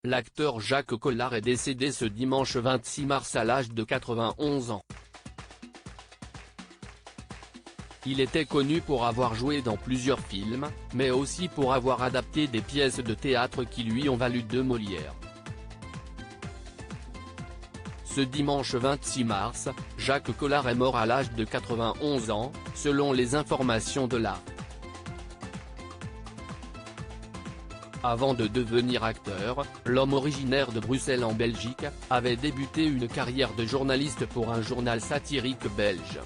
l'acteur Jacques Collard est décédé ce dimanche 26 mars à l'âge de 91 ans. Il était connu pour avoir joué dans plusieurs films, mais aussi pour avoir adapté des pièces de théâtre qui lui ont valu 2 Molières. Ce dimanche 26 mars, Jacques Collard est mort à l'âge de 91 ans, selon les informations de l'ART. Avant de devenir acteur, l'homme originaire de Bruxelles en Belgique, avait débuté une carrière de journaliste pour un journal satirique belge.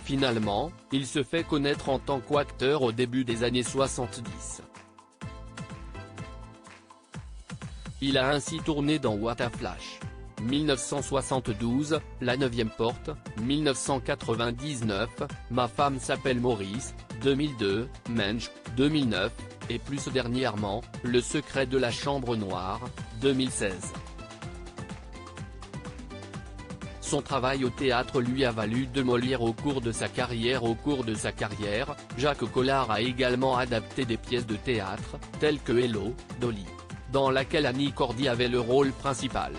Finalement, il se fait connaître en tant qu'acteur au début des années 70. Il a ainsi tourné dans What a Flash, 1972, La 9e porte, 1999, Ma femme s'appelle Maurice, 2002, Mensch, 2009, et plus dernièrement, Le secret de la chambre noire, 2016. Son travail au théâtre lui a valu 2 Molières au cours de sa carrière. Jacques Collard a également adapté des pièces de théâtre, telles que Hello, Dolly, dans laquelle Annie Cordy avait le rôle principal.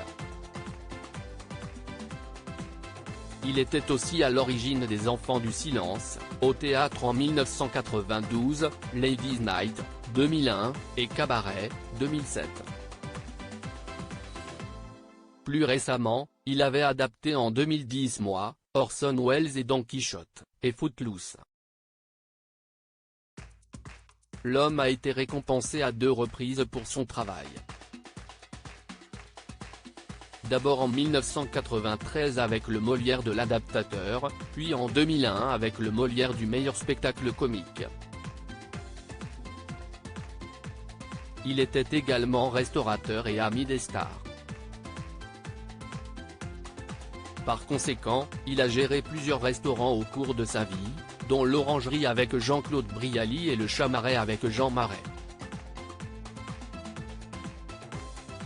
Il était aussi à l'origine des Enfants du silence, au théâtre en 1992, Ladies Night, 2001, et Cabaret, 2007. Plus récemment, il avait adapté en 2010 Moi, Orson Welles et Don Quichotte, et Footloose. L'homme a été récompensé à 2 reprises pour son travail. D'abord en 1993 avec le Molière de l'adaptateur, puis en 2001 avec le Molière du meilleur spectacle comique. Il était également restaurateur et ami des stars. Par conséquent, il a géré plusieurs restaurants au cours de sa vie, dont l'Orangerie avec Jean-Claude Brialy et le Chamaret avec Jean Marais.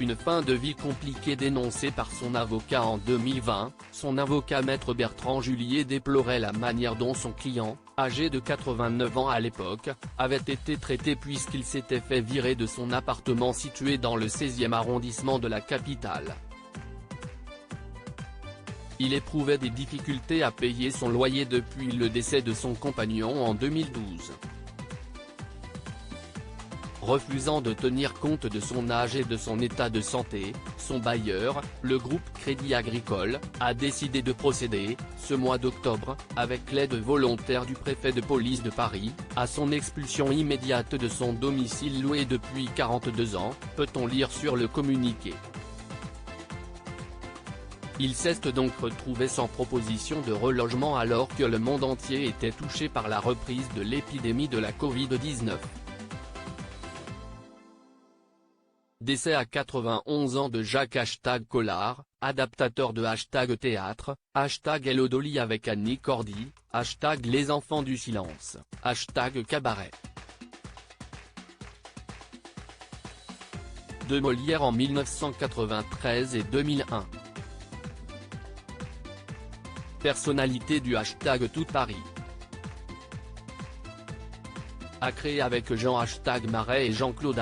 Une fin de vie compliquée dénoncée par son avocat en 2020, son avocat maître Bertrand Julier déplorait la manière dont son client, âgé de 89 ans à l'époque, avait été traité puisqu'il s'était fait virer de son appartement situé dans le 16e arrondissement de la capitale. Il éprouvait des difficultés à payer son loyer depuis le décès de son compagnon en 2012. Refusant de tenir compte de son âge et de son état de santé, son bailleur, le groupe Crédit Agricole, a décidé de procéder, ce mois d'octobre, avec l'aide volontaire du préfet de police de Paris, à son expulsion immédiate de son domicile loué depuis 42 ans, peut-on lire sur le communiqué. Il s'est donc retrouvé sans proposition de relogement alors que le monde entier était touché par la reprise de l'épidémie de la Covid-19. Décès à 91 ans de Jacques #Collard, adaptateur de #théâtre, #Hello Dolly avec Annie Cordy, #Les Enfants du silence, #Cabaret. 2 Molières en 1993 et 2001. Personnalité du #Tout Paris. A créé avec Jean Marais et Jean-Claude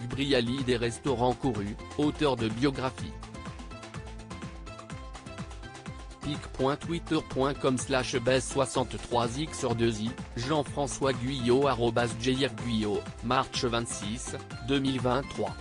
Brialy des restaurants courus, auteur de biographie. pic.twitter.com/bes63x2i, Jean-François Guyot @jairguyot, March 26, 2023.